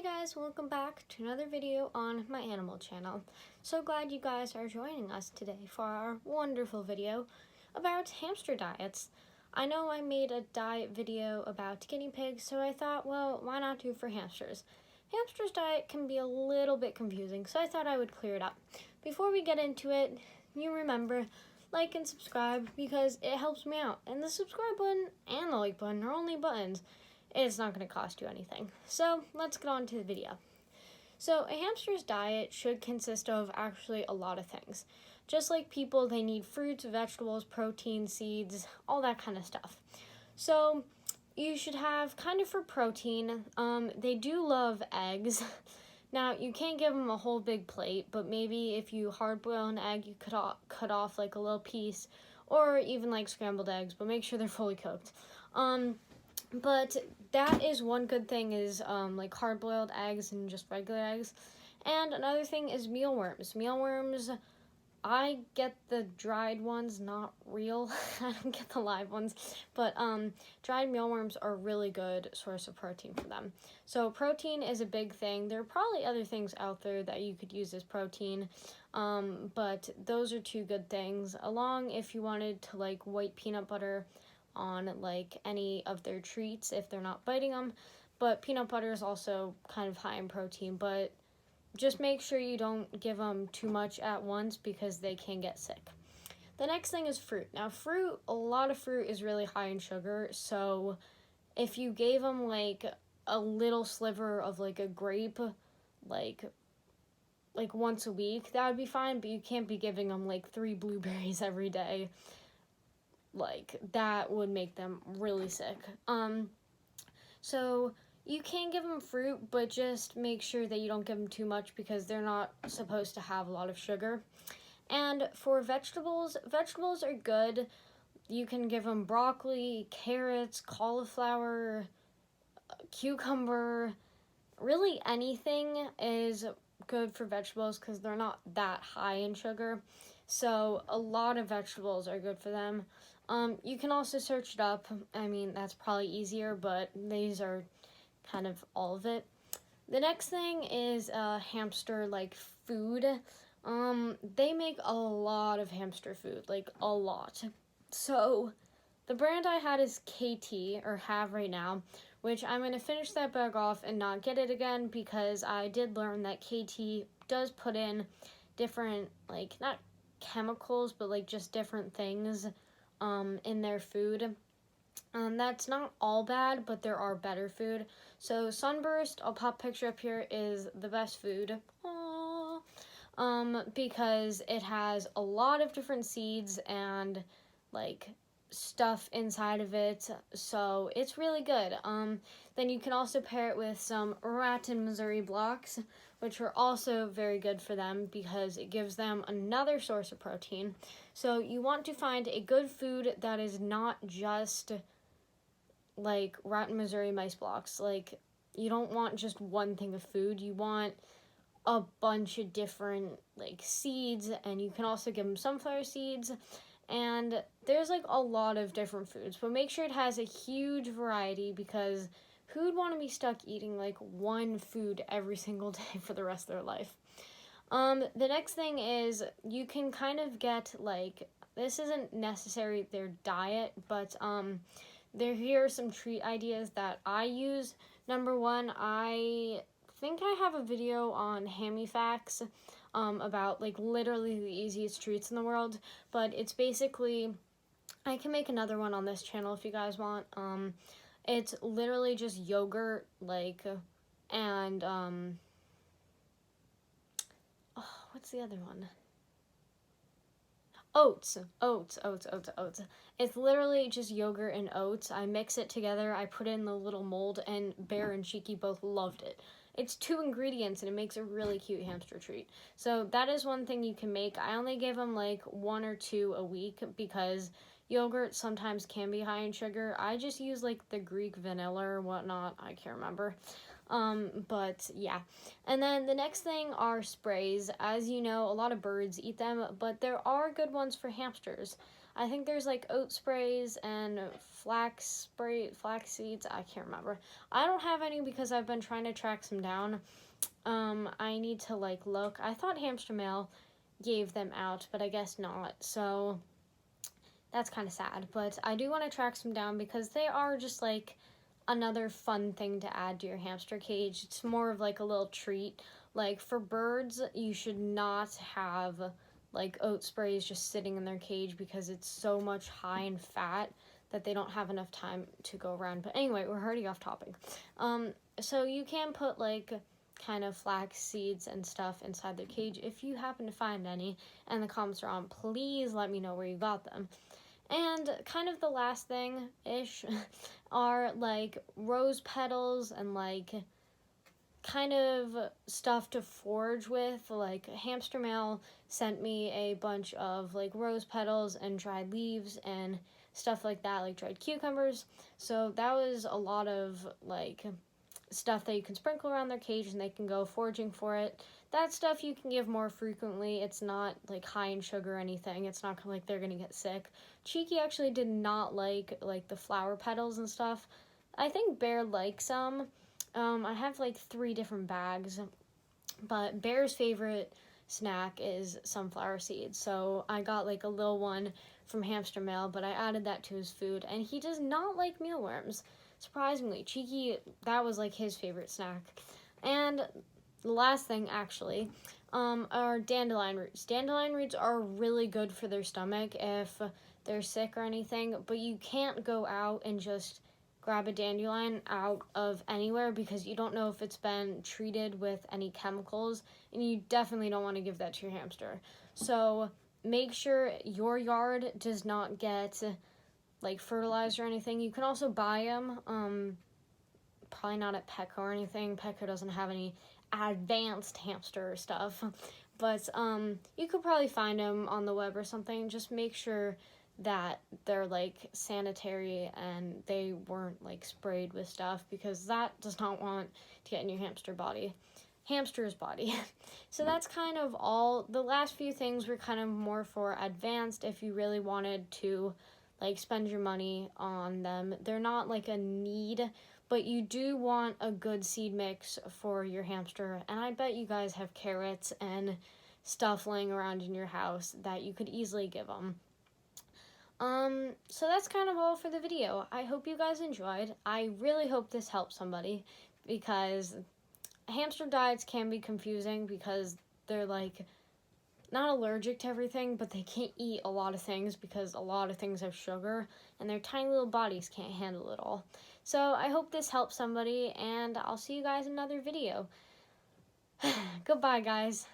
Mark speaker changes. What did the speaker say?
Speaker 1: Hey guys, welcome back to another video on my animal channel. So glad you guys are joining us today for our wonderful video about hamster diets. I know I made a diet video about guinea pigs, so I thought, well, why not do for hamsters? Hamsters' diet can be a little bit confusing, so I thought I would clear it up. Before we get into it, you remember, like and subscribe because it helps me out. And the subscribe button and the like button are only buttons. It's not going to cost you anything. So let's get on to the video. So a hamster's diet should consist of actually a lot of things. Just like people, they need fruits, vegetables, protein, seeds, all that kind of stuff. So you should have kind of for protein, they do love eggs. Now, you can't give them a whole big plate, but maybe if you hard boil an egg, you could cut off like a little piece, or even like scrambled eggs, but make sure they're fully cooked. But that is one good thing is like hard-boiled eggs and just regular eggs. And another thing is mealworms. Mealworms, I get the dried ones, not real. I don't get the live ones. But dried mealworms are a really good source of protein for them. So protein is a big thing. There are probably other things out there that you could use as protein. But those are two good things. Along if you wanted to like white peanut butter on like any of their treats if they're not biting them, but peanut butter is also kind of high in protein, but just make sure you don't give them too much at once because they can get sick. The next thing is fruit. Now a lot of fruit is really high in sugar, so if you gave them like a little sliver of like a grape like once a week, that would be fine, but you can't be giving them like 3 blueberries every day. Like, that would make them really sick. So you can give them fruit, but just make sure that you don't give them too much because they're not supposed to have a lot of sugar. And for vegetables, vegetables are good. You can give them broccoli, carrots, cauliflower, cucumber. Really anything is good for vegetables because they're not that high in sugar. So a lot of vegetables are good for them. You can also search it up. I mean, that's probably easier, but these are kind of all of it. The next thing is hamster like food. They make a lot of hamster food, like a lot. So the brand I had is KT, or have right now, which I'm going to finish that bag off and not get it again because I did learn that KT does put in different, like, not chemicals, but like just different things in their food. That's not all bad, but there are better food. So Sunburst, I'll pop a picture up here, is the best food. Aww. Because it has a lot of different seeds and like stuff inside of it, so it's really good. Then you can also pair it with some Ratten Missouri blocks, which are also very good for them because it gives them another source of protein. So you want to find a good food that is not just like Ratten Missouri mice blocks. Like, you don't want just one thing of food. You want a bunch of different like seeds, and you can also give them sunflower seeds. And there's like a lot of different foods, but make sure it has a huge variety because who would want to be stuck eating like one food every single day for the rest of their life? The next thing is you can kind of get like, this isn't necessarily their diet, but here are some treat ideas that I use. Number one, I think I have a video on Hammy Facts about like literally the easiest treats in the world, but it's basically, I can make another one on this channel if you guys want. It's literally just yogurt, like, and what's the other one? Oats. It's literally just yogurt and oats. I mix it together, I put it in the little mold, and Bear and Cheeky both loved it. It's 2 ingredients, and it makes a really cute hamster treat. So that is one thing you can make. I only give them like 1 or 2 a week because yogurt sometimes can be high in sugar. I just use like the Greek vanilla or whatnot. I can't remember. But yeah. And then the next thing are sprays. As you know, a lot of birds eat them, but there are good ones for hamsters. I think there's like oat sprays and flax seeds. I can't remember. I don't have any because I've been trying to track some down. I need to like look. I thought Hamster Mail gave them out, but I guess not. So that's kind of sad. But I do want to track some down because they are just like another fun thing to add to your hamster cage. It's more of like a little treat. Like for birds, you should not have like oat sprays just sitting in their cage because it's so much high in fat that they don't have enough time to go around. But anyway, we're already off topic. So you can put like kind of flax seeds and stuff inside their cage if you happen to find any, and the comments are on. Please let me know where you got them. And kind of the last thing-ish are like rose petals and like kind of stuff to forage with. Like Hamster Mail sent me a bunch of like rose petals and dried leaves and stuff like that, like dried cucumbers. So that was a lot of like stuff that you can sprinkle around their cage and they can go foraging for it. That stuff you can give more frequently. It's not like high in sugar or anything. It's not like they're gonna get sick. Cheeky actually did not like the flower petals and stuff. I think Bear likes some. I have like 3 different bags, but Bear's favorite snack is sunflower seeds. So I got like a little one from Hamster Mail, but I added that to his food, and he does not like mealworms. Surprisingly, Cheeky, that was like his favorite snack. And the last thing actually are dandelion roots. Dandelion roots are really good for their stomach if they're sick or anything, but you can't go out and just grab a dandelion out of anywhere because you don't know if it's been treated with any chemicals, and you definitely don't want to give that to your hamster. So make sure your yard does not get like fertilizer or anything. You can also buy them, probably not at Petco or anything. Petco doesn't have any advanced hamster stuff, but you could probably find them on the web or something. Just make sure that they're like sanitary and they weren't like sprayed with stuff, because that does not want to get in your hamster's body. So that's kind of all. The last few things were kind of more for advanced if you really wanted to like spend your money on them. They're not like a need, but you do want a good seed mix for your hamster. And I bet you guys have carrots and stuff laying around in your house that you could easily give them. So that's kind of all for the video. I hope you guys enjoyed. I really hope this helps somebody, because hamster diets can be confusing because they're like not allergic to everything, but they can't eat a lot of things because a lot of things have sugar and their tiny little bodies can't handle it all. So I hope this helps somebody, and I'll see you guys in another video. Goodbye, guys.